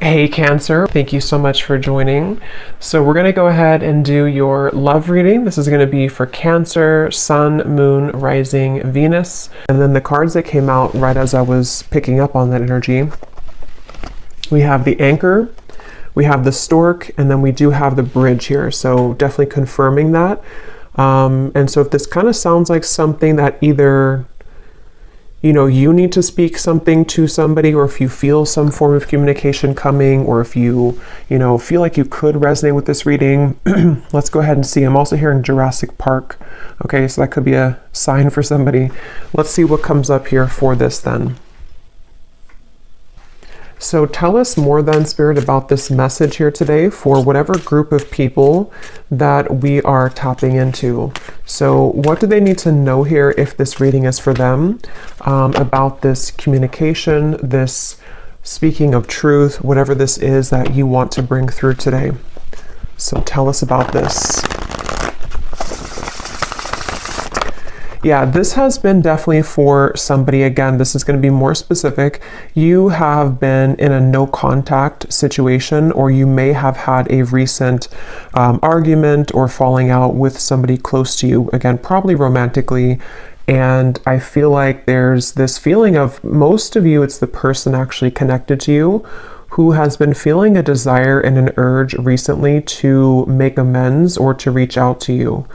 Hey Cancer, thank you so much for joining. So we're going to go ahead and do your love reading. This is going to be for Cancer, Sun, Moon, Rising, Venus. And then the cards that came out right as I was picking up on that energy. We have the Anchor, we have the Stork, and then we do have the Bridge here. So definitely confirming that. And so if this kind of sounds like something that either you need to speak something to somebody, or if you feel some form of communication coming, or if you feel like you could resonate with this reading, let's go ahead and see. I'm also hearing Jurassic Park. Okay, so that could be a sign for somebody. Let's see what comes up here for this then. So tell us more then, Spirit, about this message here today for whatever group of people that we are tapping into. So what do they need to know here if this reading is for them, about this communication, this speaking of truth, whatever this is that you want to bring through today. So tell us about this. Yeah, this has been definitely for somebody. Again, this is going to be more specific. You have been in a no contact situation, or you may have had a recent argument or falling out with somebody close to you. Again, probably romantically. And I feel like there's this feeling of, most of you, it's the person actually connected to you who has been feeling a desire and an urge recently to make amends or to reach out to you.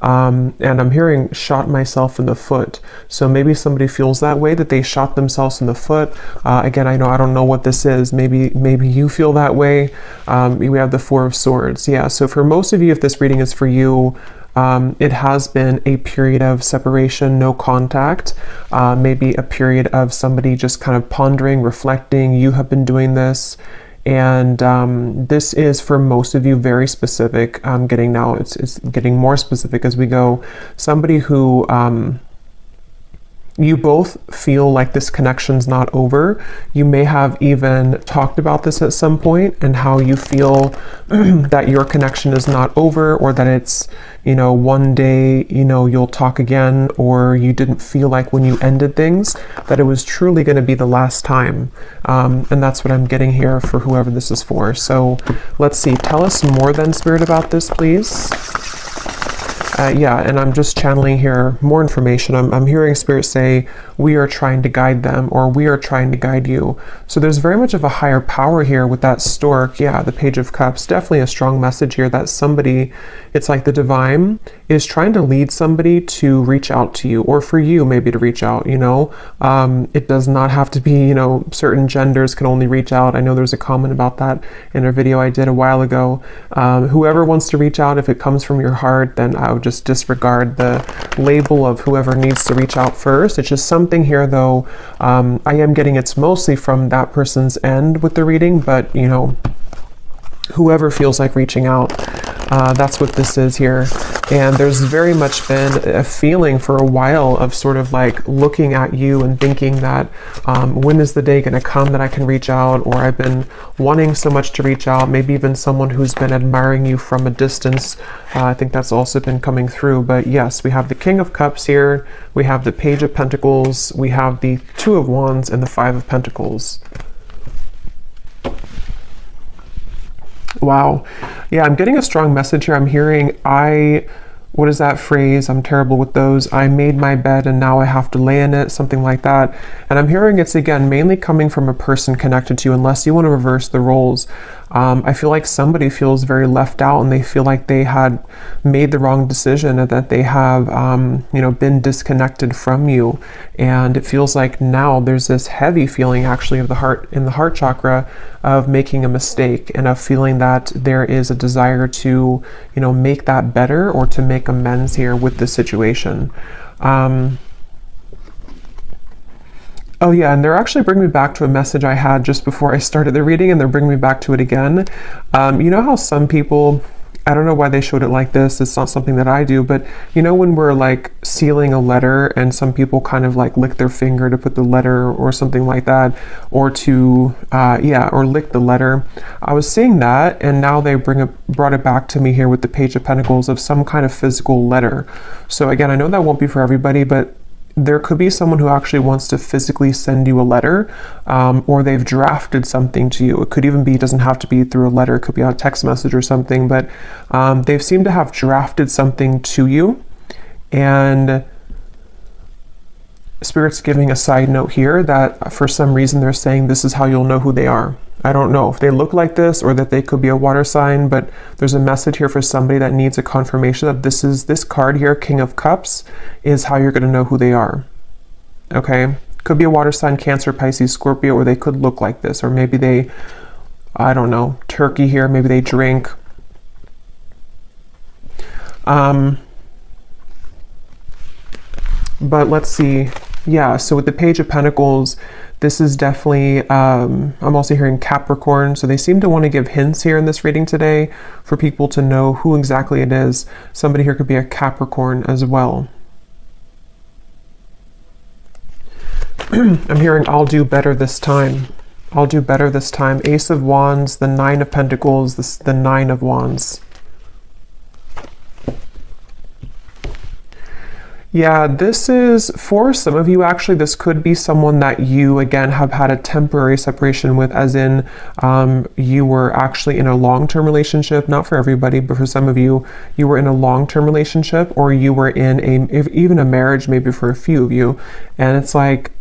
And I'm hearing shot myself in the foot. So maybe somebody feels that way, that they shot themselves in the foot. Again, I don't know what this is. Maybe you feel that way. We have the Four of Swords. Yeah. So for most of you, if this reading is for you, it has been a period of separation, no contact, maybe a period of somebody just kind of pondering, reflecting. You have been doing this. And this is for most of you very specific. I'm getting now, it's getting more specific as we go. Somebody who you both feel like this connection's not over. You may have even talked about this at some point, and how you feel that your connection is not over, or that it's, one day, you'll talk again, or you didn't feel like when you ended things that it was truly going to be the last time. And that's what I'm getting here for whoever this is for. So let's see. Tell us more then, Spirit, about this, please. Yeah, and I'm just channeling here more information. I'm hearing Spirit say, we are trying to guide them, or we are trying to guide you. So there's very much of a higher power here with that Stork. Yeah, the Page of Cups, definitely a strong message here that somebody, it's like the divine is trying to lead somebody to reach out to you, or for you maybe to reach out, It does not have to be, certain genders can only reach out. I know there's a comment about that in a video I did a while ago. Whoever wants to reach out, if it comes from your heart, then I would just disregard the label of whoever needs to reach out first. It's just something here, though. I am getting it's mostly from that person's end with the reading, but whoever feels like reaching out, that's what this is here. And there's very much been a feeling for a while of sort of like looking at you and thinking that when is the day going to come that I can reach out, or I've been wanting so much to reach out. Maybe even someone who's been admiring you from a distance. I think that's also been coming through. But yes, we have the King of Cups here, we have the Page of Pentacles, we have the Two of Wands, and the Five of Pentacles. Wow. Yeah, I'm getting a strong message here. I'm hearing, what is that phrase? I'm terrible with those. I made my bed and now I have to lay in it, something like that. And I'm hearing it's, again, mainly coming from a person connected to you, unless you want to reverse the roles. I feel like somebody feels very left out, and they feel like they had made the wrong decision, and that they have, been disconnected from you. And it feels like now there's this heavy feeling actually of the heart, in the heart chakra, of making a mistake, and of feeling that there is a desire to, make that better, or to make amends here with the situation. Oh yeah, and they're actually bringing me back to a message I had just before I started the reading, and they're bringing me back to it again. You know how some people, I don't know why they showed it like this, it's not something that I do, but when we're like sealing a letter, and some people kind of like lick their finger to put the letter, or something like that, or to, or lick the letter. I was seeing that, and now they brought it back to me here with the Page of Pentacles, of some kind of physical letter. So again, I know that won't be for everybody, but there could be someone who actually wants to physically send you a letter, or they've drafted something to you. It could even be, it doesn't have to be through a letter, it could be a text message or something, but they've seemed to have drafted something to you. And Spirit's giving a side note here that for some reason they're saying this is how you'll know who they are. I don't know if they look like this or that they could be a water sign, but there's a message here for somebody that needs a confirmation that this card here, King of Cups, is how you're going to know who they are. Okay? Could be a water sign, Cancer, Pisces, Scorpio, or they could look like this, or maybe they, I don't know, Turkey here, maybe they drink. But let's see. Yeah, so with the Page of Pentacles, this is definitely, I'm also hearing Capricorn, so they seem to want to give hints here in this reading today for people to know who exactly it is. Somebody here could be a Capricorn as well. I'm hearing, I'll do better this time. I'll do better this time. Ace of Wands, the Nine of Pentacles, the Nine of Wands. Yeah, this is, for some of you actually, this could be someone that you, again, have had a temporary separation with, as in you were actually in a long-term relationship. Not for everybody, but for some of you, you were in a long-term relationship, or you were in even a marriage, maybe for a few of you. And it's like,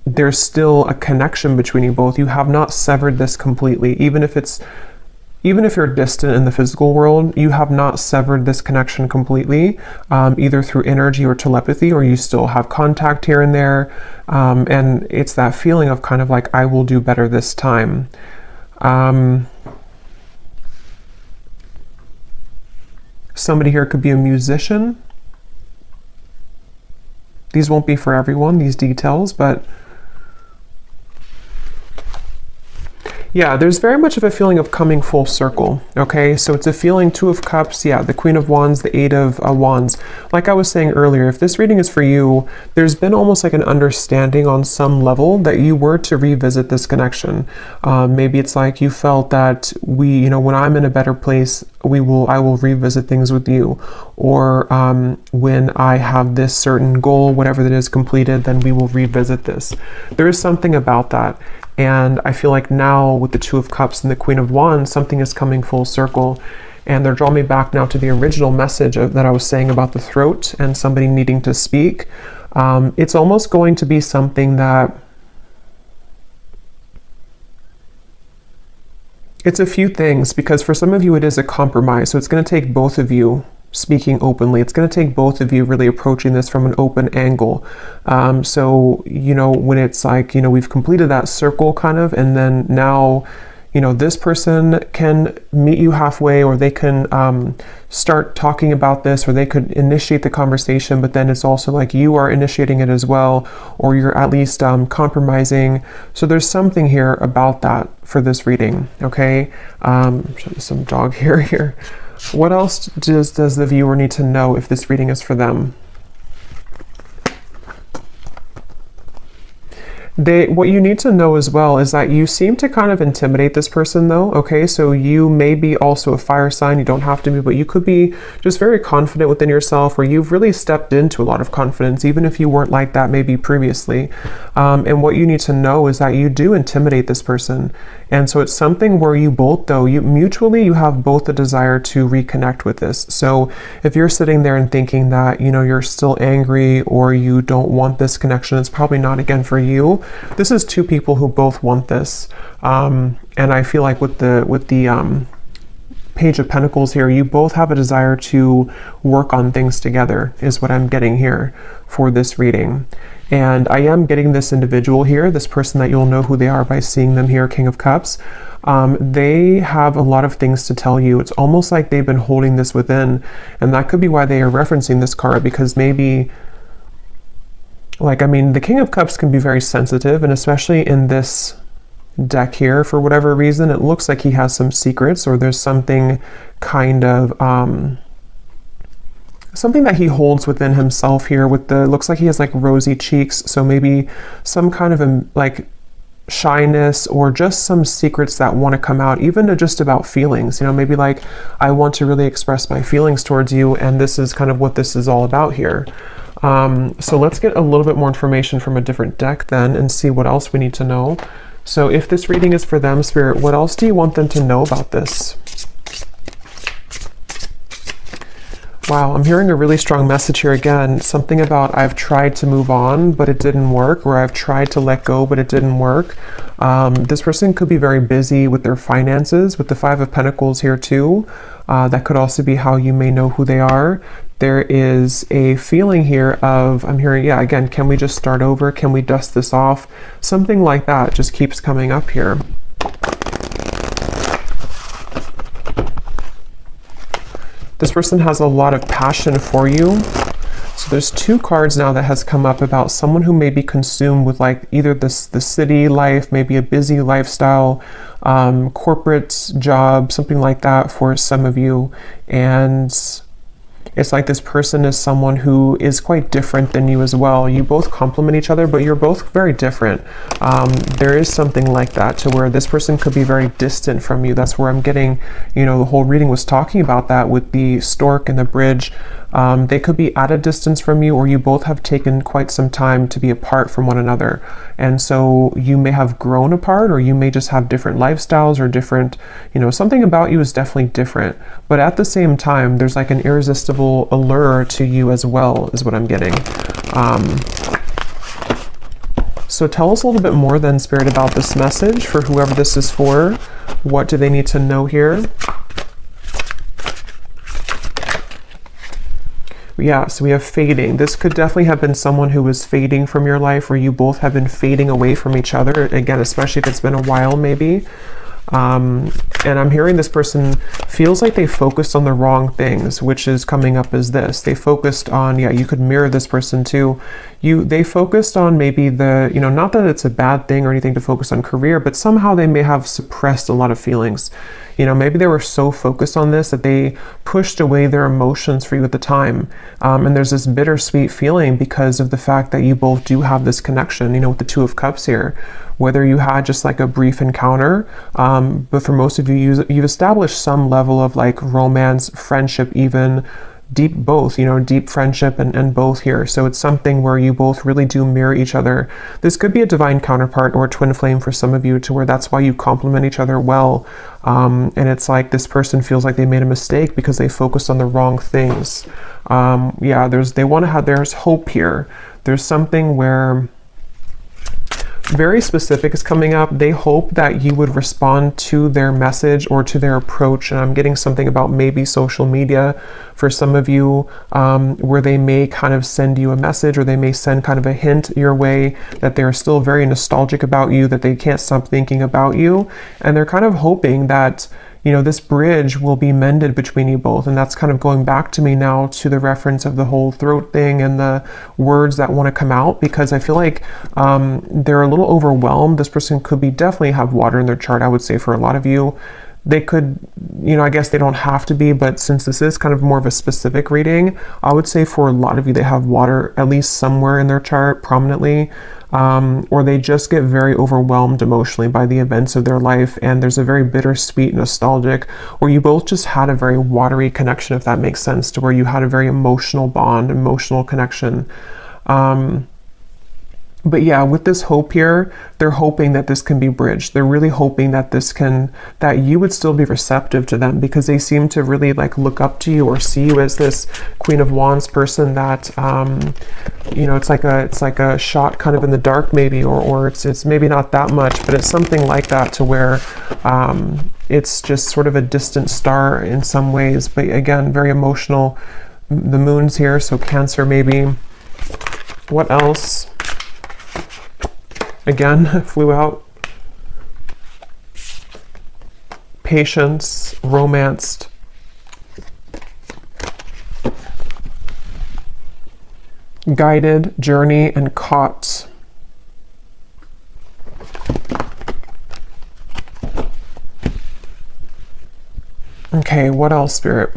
there's still a connection between you both. You have not severed this completely, even if you're distant in the physical world, you have not severed this connection completely, either through energy or telepathy, or you still have contact here and there. And it's that feeling of kind of like, I will do better this time. Somebody here could be a musician. These won't be for everyone, these details, but yeah, there's very much of a feeling of coming full circle, okay? So it's a feeling, Two of Cups, yeah, the Queen of Wands, the Eight of Wands. Like I was saying earlier, if this reading is for you, there's been almost like an understanding on some level that you were to revisit this connection. Maybe it's like you felt that when I'm in a better place, I will revisit things with you. Or when I have this certain goal, whatever that is completed, then we will revisit this. There is something about that. And I feel like now with the Two of Cups and the Queen of Wands, something is coming full circle. And they're drawing me back now to the original message that I was saying about the throat and somebody needing to speak. It's almost going to be something that, it's a few things, because for some of you it is a compromise. So it's going to take both of you speaking openly. It's going to take both of you really approaching this from an open angle. So, when it's like, we've completed that circle kind of, and then now, this person can meet you halfway, or they can start talking about this, or they could initiate the conversation, but then it's also like you are initiating it as well, or you're at least compromising. So there's something here about that for this reading, okay? Show you some dog hair here. What else does the viewer need to know if this reading is for them? What you need to know as well is that you seem to kind of intimidate this person though, okay? So you may be also a fire sign, you don't have to be, but you could be just very confident within yourself, or you've really stepped into a lot of confidence, even if you weren't like that maybe previously. And what you need to know is that you do intimidate this person. And so it's something where you both though, you have both a desire to reconnect with this. So if you're sitting there and thinking that, you're still angry, or you don't want this connection, it's probably not again for you. This is two people who both want this. And I feel like with the Page of Pentacles here, you both have a desire to work on things together, is what I'm getting here for this reading. And I am getting this individual here, this person that you'll know who they are by seeing them here, King of Cups. They have a lot of things to tell you. It's almost like they've been holding this within, and that could be why they are referencing this card, because maybe, the King of Cups can be very sensitive, and especially in this deck here, for whatever reason, it looks like he has some secrets, or there's something kind of, something that he holds within himself here looks like he has like rosy cheeks. So maybe some kind of shyness, or just some secrets that want to come out, even just about feelings, maybe like, I want to really express my feelings towards you, and this is kind of what this is all about here. So let's get a little bit more information from a different deck then and see what else we need to know. So if this reading is for them, Spirit, what else do you want them to know about this? Wow, I'm hearing a really strong message here again. Something about I've tried to move on, but it didn't work, or I've tried to let go, but it didn't work. This person could be very busy with their finances, with the Five of Pentacles here too. That could also be how you may know who they are. There is a feeling here of, I'm hearing, yeah, again, can we just start over? Can we dust this off? Something like that just keeps coming up here. This person has a lot of passion for you. So there's two cards now that has come up about someone who may be consumed with like either the city life, maybe a busy lifestyle, corporate job, something like that for some of you. And it's like this person is someone who is quite different than you as well. You both complement each other, but you're both very different. There is something like that to where this person could be very distant from you. That's where I'm getting, you know, the whole reading was talking about that with the stork and the bridge. They could be at a distance from you, or you both have taken quite some time to be apart from one another. And so you may have grown apart, or you may just have different lifestyles or different, you know, something about you is definitely different. But at the same time, there's like an irresistible allure to you as well, is what I'm getting. So tell us a little bit more then, Spirit, about this message for whoever this is for. What do they need to know here? Yeah, so we have fading. This could definitely have been someone who was fading from your life, or you both have been fading away from each other. Again, especially if it's been a while, maybe. And I'm hearing this person feels like they focused on the wrong things, which is coming up as this. They focused on, yeah, you could mirror this person too. They focused on maybe the, you know, not that it's a bad thing or anything to focus on career, but somehow they may have suppressed a lot of feelings. You know, maybe they were so focused on this that they pushed away their emotions for you at the time. And there's this bittersweet feeling because of the fact that you both do have this connection, you know, with the Two of Cups here. Whether you had just like a brief encounter, but for most of you, you've established some level of like romance, friendship, even deep both, you know, deep friendship and both here. So it's something where you both really do mirror each other. This could be a divine counterpart or a twin flame for some of you, to where that's why you complement each other well. And it's like this person feels like they made a mistake because they focused on the wrong things. Yeah, there's hope here. There's something where very specific is coming up. They hope that you would respond to their message or to their approach. And I'm getting something about maybe social media for some of you, where they may kind of send you a message, or they may send kind of a hint your way that they're still very nostalgic about you, that they can't stop thinking about you. And they're kind of hoping that, you know, this bridge will be mended between you both. And that's kind of going back to me now to the reference of the whole throat thing and the words that want to come out, because I feel like they're a little overwhelmed. This person could be definitely have water in their chart, I would say, for a lot of you. They could, you know, I guess they don't have to be, but since this is kind of more of a specific reading, I would say for a lot of you, they have water at least somewhere in their chart prominently. Or they just get very overwhelmed emotionally by the events of their life, and there's a very bittersweet, nostalgic, or you both just had a very watery connection, if that makes sense, to where you had a very emotional bond, emotional connection. But yeah, with this hope here, they're hoping that this can be bridged. They're really hoping that that you would still be receptive to them, because they seem to really like look up to you or see you as this Queen of Wands person that, you know, it's like a shot kind of in the dark maybe, or it's maybe not that much, but it's something like that, to where it's just sort of a distant star in some ways. But again, very emotional. The moon's here, so Cancer maybe. What else? Again, flew out. Patience, romanced. Guided, journey, and caught. Okay, what else, Spirit?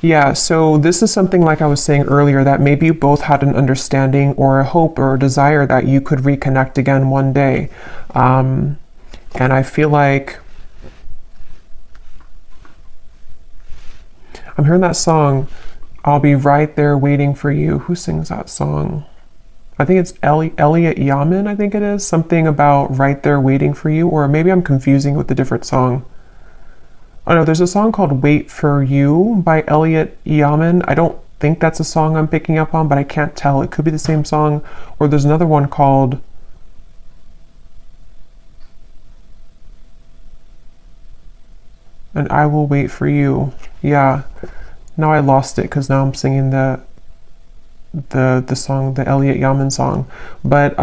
Yeah, so this is something like I was saying earlier, that maybe you both had an understanding or a hope or a desire that you could reconnect again one day. And I feel like I'm hearing that song, I'll be right there waiting for you. Who sings that song? I think it's Elliot Yamin, I think it is. Something about right there waiting for you, or maybe I'm confusing with a different song. Oh no, there's a song called Wait for You by Elliot Yamin. I don't think that's a song I'm picking up on, but I can't tell. It could be the same song. Or there's another one called And I Will Wait for You. Yeah. Now I lost it because now I'm singing the song, the Elliot Yamin song. But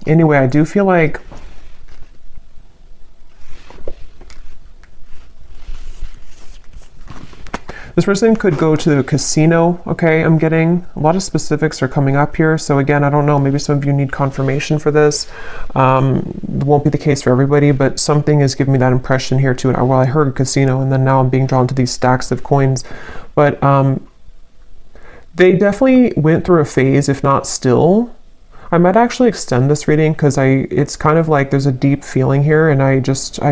anyway, I do feel like this person could go to the casino, okay? I'm getting a lot of specifics are coming up here. So again, I don't know, maybe some of you need confirmation for this. It won't be the case for everybody, but something is giving me that impression here too. Well, I heard casino, and then now I'm being drawn to these stacks of coins. But they definitely went through a phase, if not still. I might actually extend this reading because it's kind of like there's a deep feeling here, and I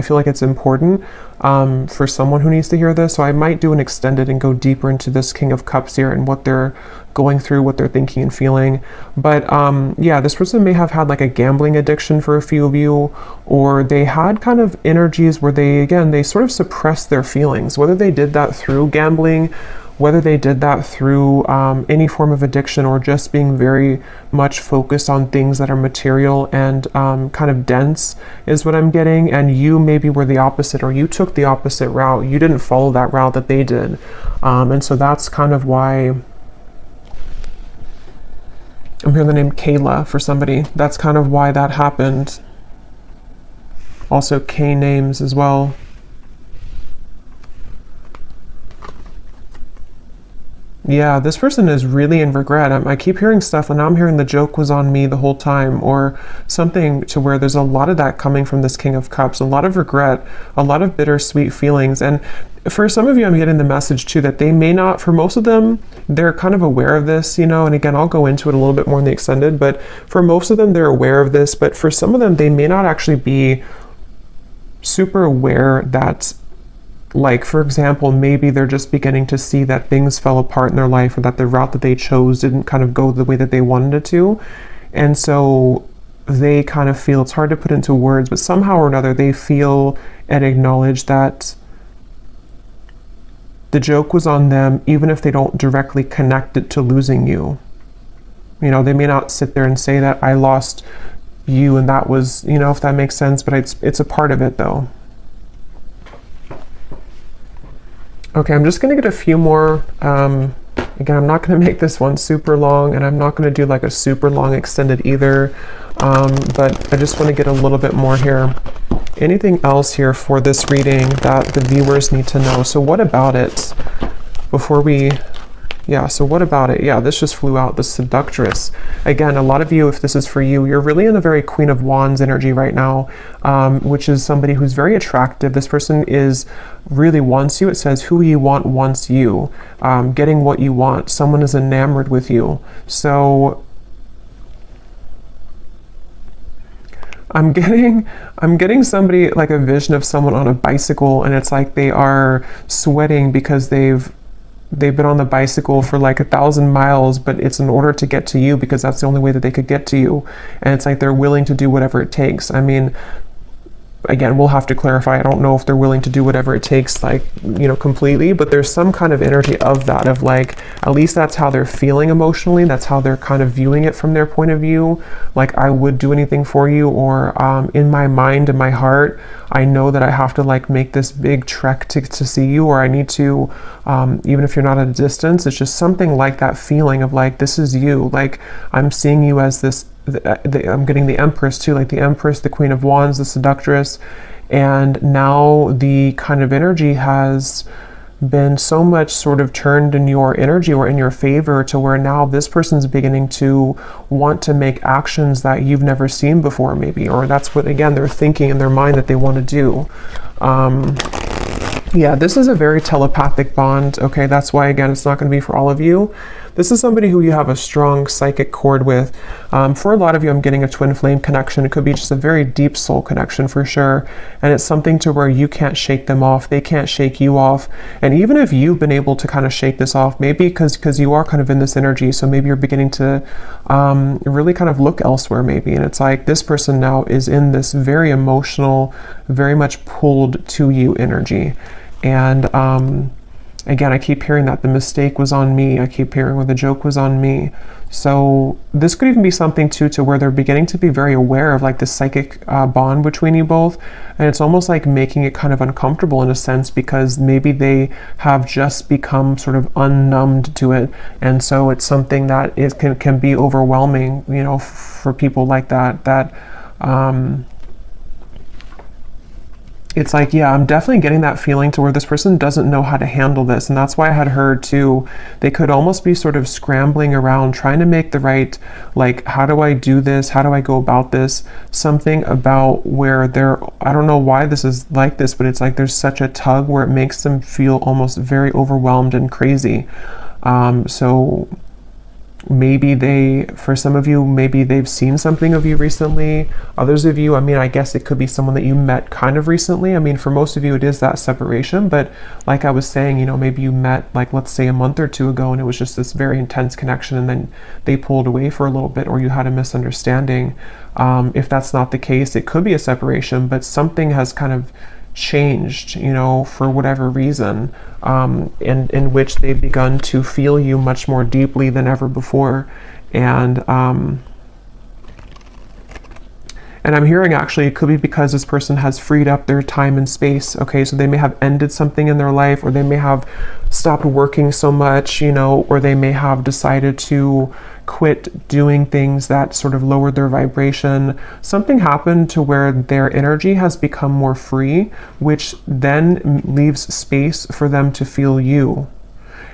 feel like it's important for someone who needs to hear this. So I might do an extended and go deeper into this King of Cups here and what they're going through, what they're thinking and feeling. But yeah, this person may have had like a gambling addiction for a few of you, or they had kind of energies where they sort of suppressed their feelings, whether they did that through gambling, whether they did that through any form of addiction, or just being very much focused on things that are material and kind of dense is what I'm getting. And you maybe were the opposite, or you took the opposite route. You didn't follow that route that they did. And so that's kind of why I'm hearing the name Kayla for somebody. That's kind of why that happened. Also K names as well. Yeah, this person is really in regret. I keep hearing stuff, and now I'm hearing the joke was on me the whole time, or something to where there's a lot of that coming from this King of Cups, a lot of regret, a lot of bittersweet feelings. And for some of you, I'm getting the message too that they may not, for most of them, they're kind of aware of this, you know, and again, I'll go into it a little bit more in the extended, but for most of them, they're aware of this, but for some of them, they may not actually be super aware that, like, for example, maybe they're just beginning to see that things fell apart in their life, or that the route that they chose didn't kind of go the way that they wanted it to. And so they kind of feel, it's hard to put into words, but somehow or another, they feel and acknowledge that the joke was on them, even if they don't directly connect it to losing you. You know, they may not sit there and say that I lost you and that was, you know, if that makes sense, but it's a part of it though. Okay, I'm just going to get a few more. Again, I'm not going to make this one super long, and I'm not going to do like a super long extended either, but I just want to get a little bit more here. Anything else here for this reading that the viewers need to know? So what about it before we... Yeah, so what about it? Yeah, this just flew out, the Seductress. Again, a lot of you, if this is for you, you're really in a very Queen of Wands energy right now, which is somebody who's very attractive. This person really wants you. It says, who you want wants you. Getting what you want. Someone is enamored with you. So I'm getting somebody, like a vision of someone on a bicycle, and it's like they are sweating because they've been on the bicycle for like 1,000 miles, but it's in order to get to you because that's the only way that they could get to you. And it's like they're willing to do whatever it takes. I mean, again, we'll have to clarify. I don't know if they're willing to do whatever it takes, like, you know, completely, but there's some kind of energy of that, of like, at least that's how they're feeling emotionally. That's how they're kind of viewing it from their point of view. Like, I would do anything for you, or in my mind, in my heart, I know that I have to like make this big trek to see you, or I need to, even if you're not at a distance, it's just something like that feeling of like, this is you. Like, I'm seeing you as this, I'm getting the Empress too, like the Empress, the Queen of Wands, the Seductress, and now the kind of energy has been so much sort of turned in your energy or in your favor, to where now this person's beginning to want to make actions that you've never seen before maybe, or that's what, again, they're thinking in their mind that they want to do. Yeah, this is a very telepathic bond. Okay, that's why, again, it's not going to be for all of you. this is somebody who you have a strong psychic cord with. For a lot of you, I'm getting a twin flame connection. It could be just a very deep soul connection for sure. And it's something to where you can't shake them off. They can't shake you off. And even if you've been able to kind of shake this off, maybe because you are kind of in this energy, so maybe you're beginning to really kind of look elsewhere maybe. And it's like this person now is in this very emotional, very much pulled to you energy. And again, I keep hearing that the mistake was on me. I keep hearing where the joke was on me. So this could even be something too, to where they're beginning to be very aware of like the psychic bond between you both. And it's almost like making it kind of uncomfortable in a sense, because maybe they have just become sort of unnumbed to it. And so it's something that can be overwhelming, you know, for people like that, it's like, yeah, I'm definitely getting that feeling to where this person doesn't know how to handle this. And that's why I had heard too, they could almost be sort of scrambling around trying to make the right, like, how do I do this? How do I go about this? Something about where I don't know why this is like this, but it's like there's such a tug where it makes them feel almost very overwhelmed and crazy. So maybe for some of you, maybe they've seen something of you recently. Others of you, I mean, I guess it could be someone that you met kind of recently. I mean, for most of you, it is that separation. But like I was saying, you know, maybe you met, like, let's say a month or two ago, and it was just this very intense connection, and then they pulled away for a little bit, or you had a misunderstanding. If that's not the case, it could be a separation, but something has kind of changed, you know, for whatever reason, and in which they've begun to feel you much more deeply than ever before. And I'm hearing actually it could be because this person has freed up their time and space. Okay, so they may have ended something in their life, or they may have stopped working so much, you know, or they may have decided to quit doing things that sort of lowered their vibration. Something happened to where their energy has become more free, which then leaves space for them to feel you.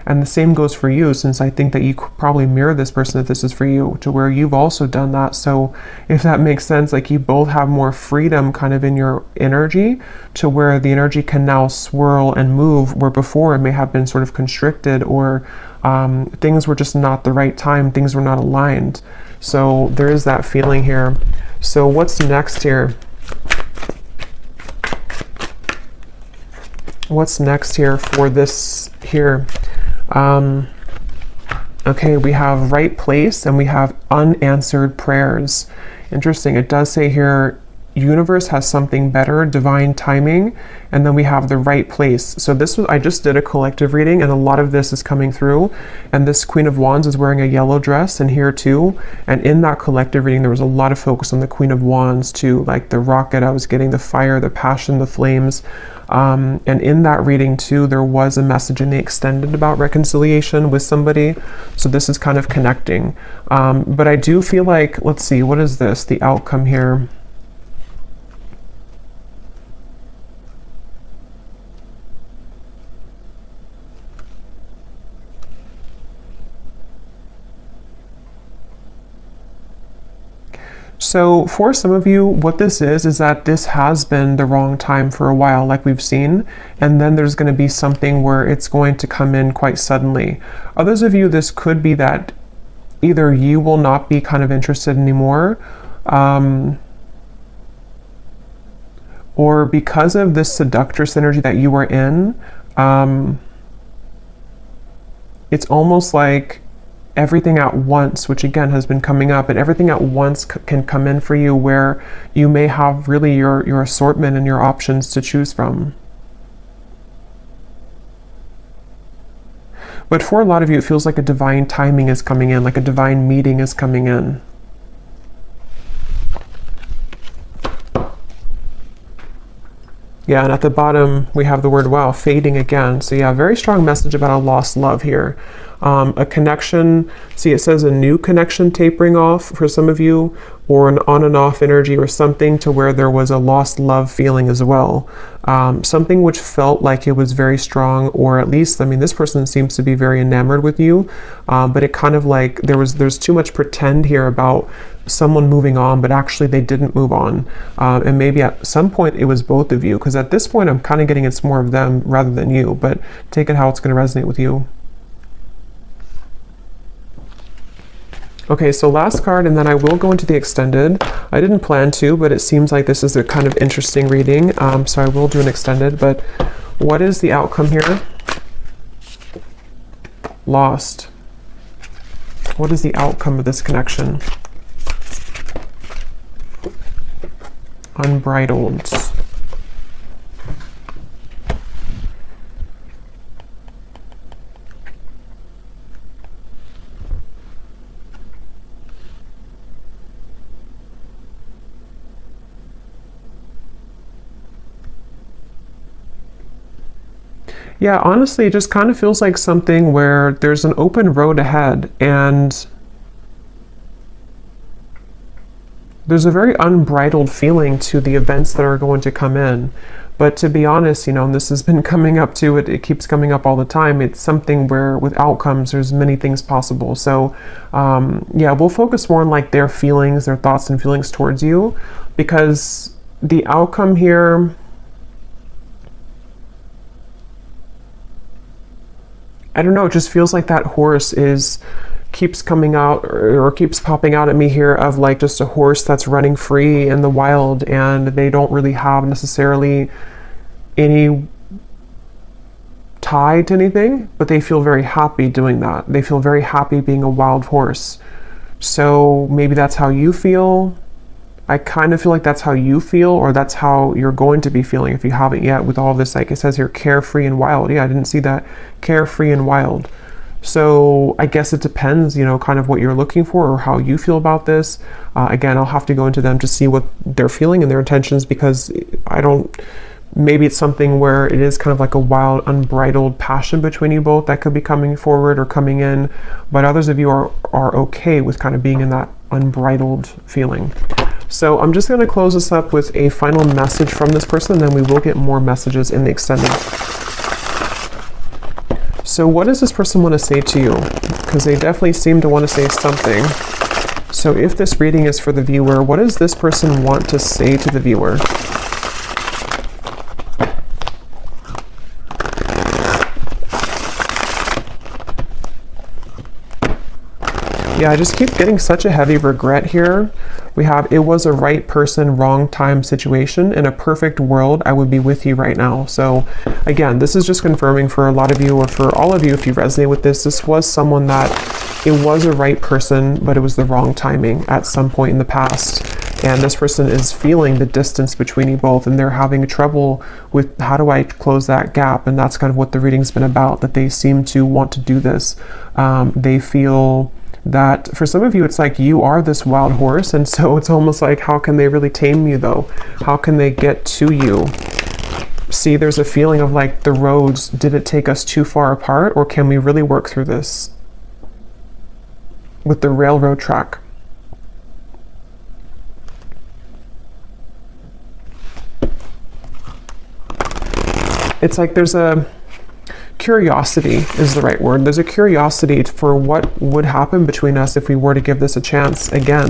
And the same goes for you, since I think that you could probably mirror this person if this is for you, to where you've also done that. So if that makes sense, like you both have more freedom kind of in your energy, to where the energy can now swirl and move, where before it may have been sort of constricted, or things were just not the right time, things were not aligned. So there is that feeling here. So what's next here? What's next here for this here? Okay, we have right place and we have unanswered prayers. Interesting. It does say here, universe has something better, divine timing, and then we have the right place. So I just did a collective reading, and a lot of this is coming through, and this Queen of Wands is wearing a yellow dress, and here too, and in that collective reading there was a lot of focus on the Queen of Wands too, like the rocket I was getting, the fire, the passion, the flames, and in that reading too there was a message in the extended about reconciliation with somebody. So this is kind of connecting, but I do feel like, let's see, what is this, the outcome here? So for some of you, what this is that this has been the wrong time for a while, like we've seen, and then there's going to be something where it's going to come in quite suddenly. Others of you, this could be that either you will not be kind of interested anymore, or because of this seductress energy that you are in, it's almost like everything at once, which again has been coming up, and everything at once can come in for you, where you may have really your assortment and your options to choose from. But for a lot of you, it feels like a divine timing is coming in, like a divine meeting is coming in. Yeah, and at the bottom we have the word, wow, fading again. So yeah, very strong message about a lost love here. A connection, see it says a new connection tapering off for some of you, or an on and off energy, or something to where there was a lost love feeling as well. Something which felt like it was very strong, or at least, I mean, this person seems to be very enamored with you, but it kind of like there's too much pretend here about someone moving on, but actually they didn't move on. And maybe at some point it was both of you, because at this point I'm kind of getting it's more of them rather than you, but take it how it's going to resonate with you. Okay, so last card, and then I will go into the extended. I didn't plan to, but it seems like this is a kind of interesting reading, so I will do an extended. But what is the outcome here? Lost. What is the outcome of this connection? Unbridled. Yeah, honestly, it just kind of feels like something where there's an open road ahead and there's a very unbridled feeling to the events that are going to come in. But to be honest, you know, and this has been coming up to it, it keeps coming up all the time. It's something where with outcomes, there's many things possible. So yeah, we'll focus more on like their feelings, their thoughts and feelings towards you, because the outcome here, I don't know, it just feels like that horse keeps coming out or keeps popping out at me here of like just a horse that's running free in the wild, and they don't really have necessarily any tie to anything, but they feel very happy doing that. They feel very happy being a wild horse. So maybe that's how you feel. I kind of feel like that's how you feel, or that's how you're going to be feeling if you haven't yet with all of this. Like it says here, carefree and wild. Yeah, I didn't see that. Carefree and wild. So I guess it depends, you know, kind of what you're looking for or how you feel about this. Again, I'll have to go into them to see what they're feeling and their intentions, because maybe it's something where it is kind of like a wild, unbridled passion between you both that could be coming forward or coming in. But others of you are okay with kind of being in that unbridled feeling. So I'm just going to close this up with a final message from this person, and then we will get more messages in the extended. So what does this person want to say to you? Because they definitely seem to want to say something. So if this reading is for the viewer, what does this person want to say to the viewer? Yeah, I just keep getting such a heavy regret here. We have, it was a right person, wrong time situation. In a perfect world, I would be with you right now. So again, this is just confirming for a lot of you, or for all of you, if you resonate with this, this was someone that it was a right person, but it was the wrong timing at some point in the past. And this person is feeling the distance between you both, and they're having trouble with how do I close that gap. And that's kind of what the reading's been about, that they seem to want to do this. They feel that for some of you, it's like you are this wild horse, and so it's almost like, how can they really tame you though? How can they get to you? See, there's a feeling of like the roads, did it take us too far apart, or can we really work through this with the railroad track? It's like there's a curiosity is the right word. There's a curiosity for what would happen between us if we were to give this a chance again,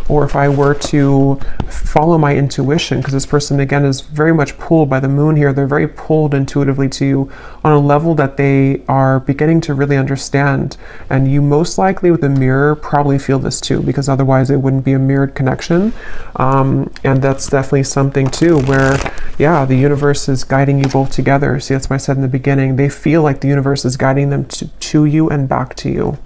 or if I were to follow my intuition, because this person again is very much pulled by the moon here. They're very pulled intuitively to you on a level that they are beginning to really understand. And you most likely with the mirror probably feel this too, because otherwise it wouldn't be a mirrored connection. And that's definitely something too where, yeah, the universe is guiding you both together. See, that's why I said in the beginning, they feel like the universe is guiding them to you and back to you.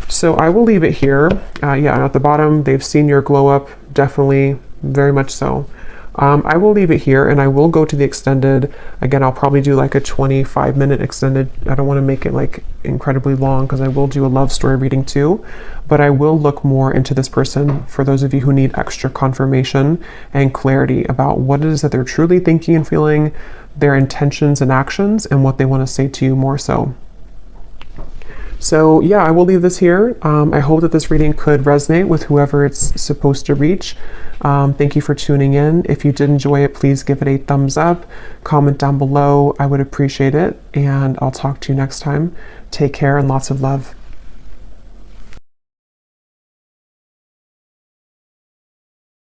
So I will leave it here. Yeah, at the bottom, they've seen your glow up, definitely, very much so. I will leave it here, and I will go to the extended. Again, I'll probably do like a 25-minute extended. I don't want to make it like incredibly long, because I will do a love story reading too, but I will look more into this person for those of you who need extra confirmation and clarity about what it is that they're truly thinking and feeling, their intentions and actions, and what they want to say to you more so. So yeah, I will leave this here. I hope that this reading could resonate with whoever it's supposed to reach. Thank you for tuning in. If you did enjoy it, please give it a thumbs up, comment down below. I would appreciate it, and I'll talk to you next time. Take care and lots of love.